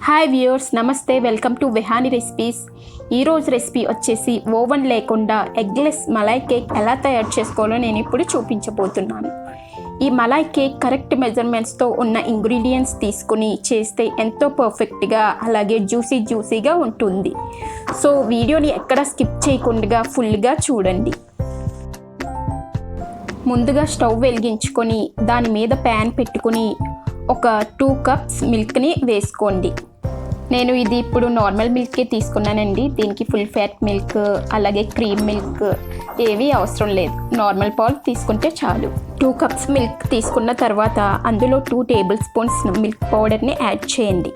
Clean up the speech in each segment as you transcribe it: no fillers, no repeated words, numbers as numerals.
Hi viewers, నమస్తే. Welcome to Vihani recipes. ఈరోజు recipe వచ్చేసి ఓవెన్ లేకుండా ఎగ్లెస్ మలాయ్ కేక్ ఎలా తయారు చేసుకోవాలో నేను ఇప్పుడు చూపించబోతున్నాను. ఈ మలాయ్ కేక్ కరెక్ట్ మెజర్మెంట్స్తో ఉన్న ఇంగ్రీడియంట్స్ తీసుకుని చేస్తే ఎంతో పర్ఫెక్ట్గా అలాగే జ్యూసీగా ఉంటుంది. సో వీడియోని ఎక్కడ స్కిప్ చేయకుండా ఫుల్గా చూడండి. ముందుగా స్టవ్ వెలిగించుకొని దాని మీద ప్యాన్ పెట్టుకుని ఒక 2 కప్స్ మిల్క్ని వేసుకోండి. నేను ఇది ఇప్పుడు నార్మల్ మిల్కే తీసుకున్నానండి. దీనికి ఫుల్ ఫ్యాట్ మిల్క్ అలాగే క్రీమ్ మిల్క్ ఏవి అవసరం లేదు. నార్మల్ పాలు తీసుకుంటే చాలు. 2 కప్స్ మిల్క్ తీసుకున్న తర్వాత అందులో 2 టేబుల్ స్పూన్స్ మిల్క్ పౌడర్ని యాడ్ చేయండి.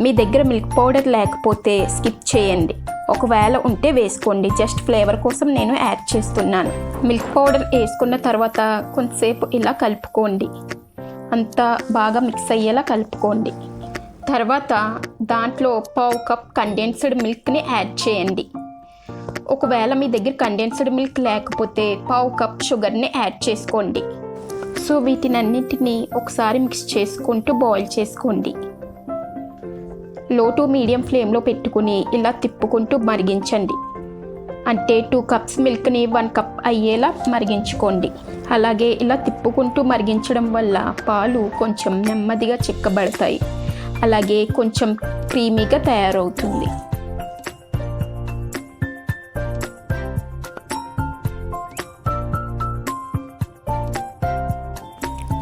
మీ దగ్గర మిల్క్ పౌడర్ లేకపోతే స్కిప్ చేయండి. ఒకవేళ ఉంటే వేసుకోండి. జస్ట్ ఫ్లేవర్ కోసం నేను యాడ్ చేస్తున్నాను. మిల్క్ పౌడర్ వేసుకున్న తర్వాత కొంతసేపు ఇలా కలుపుకోండి. అంతా బాగా మిక్స్ అయ్యేలా కలుపుకోండి. తర్వాత దాంట్లో 1/2 కప్ కండెన్స్డ్ మిల్క్ని యాడ్ చేయండి. ఒకవేళ మీ దగ్గర కండెన్స్డ్ మిల్క్ లేకపోతే 1/2 కప్ షుగర్ని యాడ్ చేసుకోండి. సో వీటినన్నింటినీ ఒకసారి మిక్స్ చేసుకుంటూ బాయిల్ చేసుకోండి. లో టు మీడియం ఫ్లేమ్లో పెట్టుకుని ఇలా తిప్పుకుంటూ మరిగించండి. అంటే 2 కప్స్ మిల్క్ని 1 కప్ అయ్యేలా మరిగించుకోండి. అలాగే ఇలా తిప్పుకుంటూ మరిగించడం వల్ల పాలు కొంచెం నెమ్మదిగా చిక్కబడతాయి. అలాగే కొంచెం క్రీమీగా తయారవుతుంది.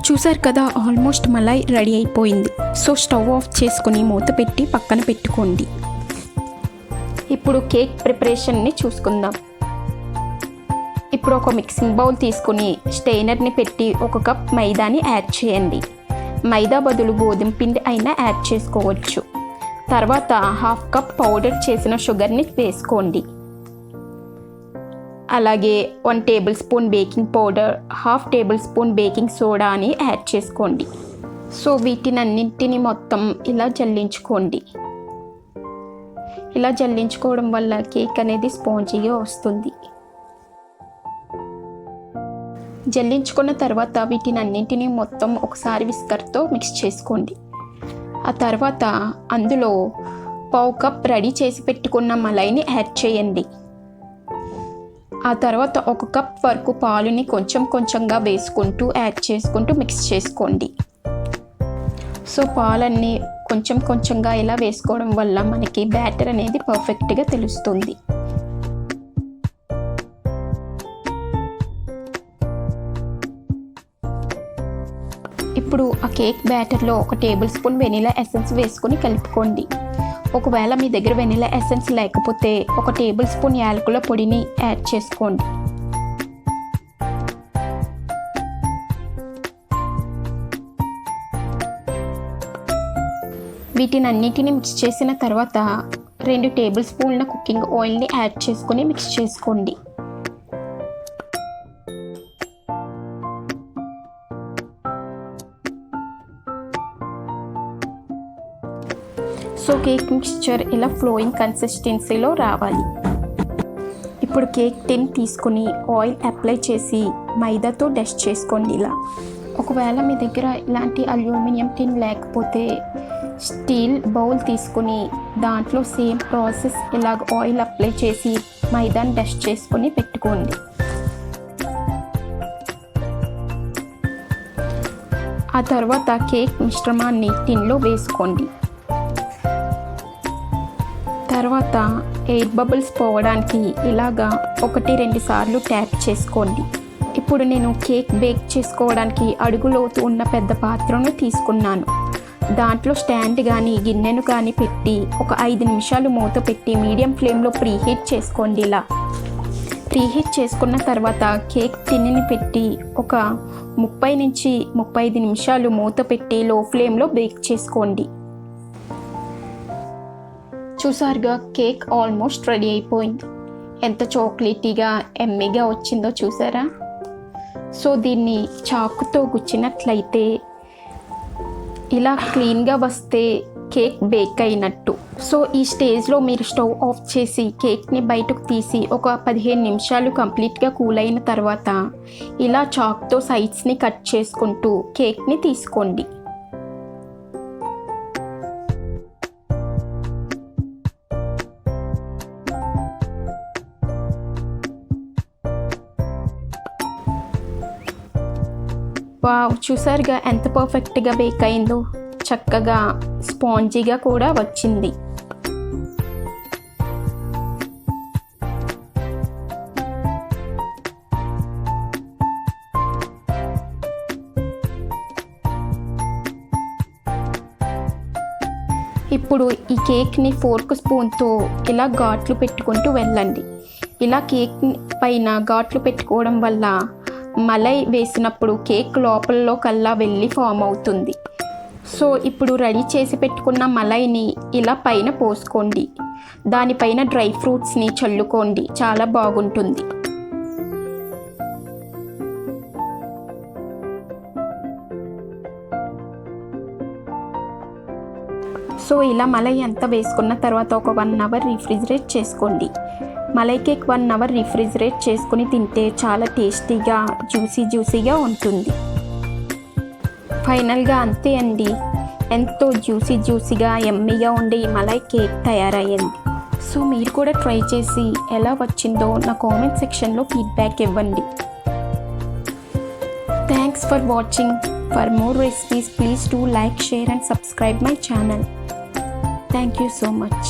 చూసారు కదా, ఆల్మోస్ట్ మలాయ్ రెడీ అయిపోయింది. సో స్టవ్ ఆఫ్ చేసుకుని మూత పెట్టి పక్కన పెట్టుకోండి. ఇప్పుడు కేక్ ప్రిపరేషన్ని చూసుకుందాం. ఇప్పుడు ఒక మిక్సింగ్ బౌల్ తీసుకుని స్టెయినర్ని పెట్టి 1 కప్ మైదాని యాడ్ చేయండి. మైదా బదులు గోధుమ పిండి అయినా యాడ్ చేసుకోవచ్చు. తర్వాత 1/2 కప్ పౌడర్ చేసిన షుగర్ని వేసుకోండి. అలాగే 1 tablespoon baking powder, 1/2 tablespoon baking సోడాని యాడ్ చేసుకోండి. సో వీటినన్నింటినీ మొత్తం ఇలా జల్లించుకోండి. ఇలా జల్లించుకోవడం వల్ల కేక్ అనేది స్పాంజీగా వస్తుంది. జల్లించుకున్న తర్వాత వీటినన్నింటినీ మొత్తం ఒకసారి విస్కర్తో మిక్స్ చేసుకోండి. ఆ తర్వాత అందులో 1/2 కప్ రెడీ చేసి పెట్టుకున్న మలైని యాడ్ చేయండి. ఆ తర్వాత 1 కప్ వరకు పాలుని కొంచెంగా వేసుకుంటూ యాడ్ చేసుకుంటూ మిక్స్ చేసుకోండి. సో పాలన్నీ కొంచెంగా ఇలా వేసుకోవడం వల్ల మనకి బ్యాటర్ అనేది పర్ఫెక్ట్గా తెలుస్తుంది. ఇప్పుడు ఆ కేక్ బ్యాటర్లో 1 టేబుల్ స్పూన్ వెనిలా ఎసెన్స్ వేసుకొని కలుపుకోండి. ఒకవేళ మీ దగ్గర వెనిలా ఎసెన్స్ లేకపోతే 1 టేబుల్ స్పూన్ యాలకుల పొడిని యాడ్ చేసుకోండి. వీటినన్నిటిని మిక్స్ చేసిన తర్వాత 2 టేబుల్ స్పూన్ల కుకింగ్ ఆయిల్ని యాడ్ చేసుకొని మిక్స్ చేసుకోండి. సో కేక్ మిక్స్చర్ ఇలా ఫ్లోయింగ్ కన్సిస్టెన్సీలో రావాలి. ఇప్పుడు కేక్ టిన్ తీసుకుని ఆయిల్ అప్లై చేసి మైదాతో డస్ట్ చేసుకోండి. ఇలా ఒకవేళ మీ దగ్గర ఇలాంటి అల్యూమినియం టిన్ లేకపోతే స్టీల్ బౌల్ తీసుకుని దాంట్లో సేమ్ ప్రాసెస్ ఇలాగ ఆయిల్ అప్లై చేసి మైదాని డస్ట్ చేసుకొని పెట్టుకోండి. ఆ తర్వాత కేక్ మిశ్రమాన్ని టిన్లో వేసుకోండి. తర్వాత ఎయిర్ బబుల్స్ పోవడానికి ఇలాగా 1-2 సార్లు ట్యాప్ చేసుకోండి. ఇప్పుడు నేను కేక్ బేక్ చేసుకోవడానికి అడుగులోతు ఉన్న పెద్ద పాత్రను తీసుకున్నాను. దాంట్లో స్టాండ్ కానీ గిన్నెను కానీ పెట్టి ఒక 5 నిమిషాలు మూత పెట్టి మీడియం ఫ్లేమ్లో ప్రీహీట్ చేసుకోండి. ఇలా ప్రీహీట్ చేసుకున్న తర్వాత కేక్ టిన్ని పెట్టి ఒక 30-35 నిమిషాలు మూత పెట్టి లో ఫ్లేమ్లో బేక్ చేసుకోండి. చూసారుగా, కేక్ ఆల్మోస్ట్ రెడీ అయిపోయింది. ఎంత చాక్లెటీగా ఎమ్మీగా వచ్చిందో చూసారా. సో దీన్ని చాకుతో గుచ్చినట్లయితే ఇలా క్లీన్గా వస్తే కేక్ బేక్ అయినట్టు. సో ఈ స్టేజ్లో మీరు స్టవ్ ఆఫ్ చేసి కేక్ని బయటకు తీసి ఒక 15 నిమిషాలు కంప్లీట్గా కూల్ అయిన తర్వాత ఇలా చాక్తో సైడ్స్ని కట్ చేసుకుంటూ కేక్ని తీసుకోండి. వావ్, చూసారుగా ఎంత పర్ఫెక్ట్గా బేక్ అయిందో. చక్కగా స్పాంజీగా కూడా వచ్చింది. ఇప్పుడు ఈ కేక్ని ఫోర్క్ స్పూన్తో ఇలా ఘాట్లు పెట్టుకుంటూ వెళ్ళండి. ఇలా కేక్ పైన ఘాట్లు పెట్టుకోవడం వల్ల మలై వేసినప్పుడు కేక్ లోపలలో కల్లా వెళ్ళి ఫామ్ అవుతుంది. సో ఇప్పుడు రెడీ చేసి పెట్టుకున్న మలైని ఇలా పైన పోసుకోండి. దానిపైన డ్రై ఫ్రూట్స్ని చల్లుకోండి, చాలా బాగుంటుంది. సో ఇలా మలై అంతా వేసుకున్న తర్వాత ఒక 1 అవర్ రిఫ్రిజిరేట్ చేసుకోండి. మలై కేక్ 1 అవర్ రిఫ్రిజిరేట్ చేసుకుని తింటే చాలా టేస్టీగా జ్యూసీగా ఉంటుంది. ఫైనల్గా అంతే అండి, ఎంతో జ్యూసీగా యమ్మీగా ఉండే ఈ మలై కేక్ తయారయ్యింది. సో మీరు కూడా ట్రై చేసి ఎలా వచ్చిందో నా కామెంట్ సెక్షన్లో ఫీడ్బ్యాక్ ఇవ్వండి. Thanks for watching. For more recipes, please do like, share and subscribe my channel. Thank you so much.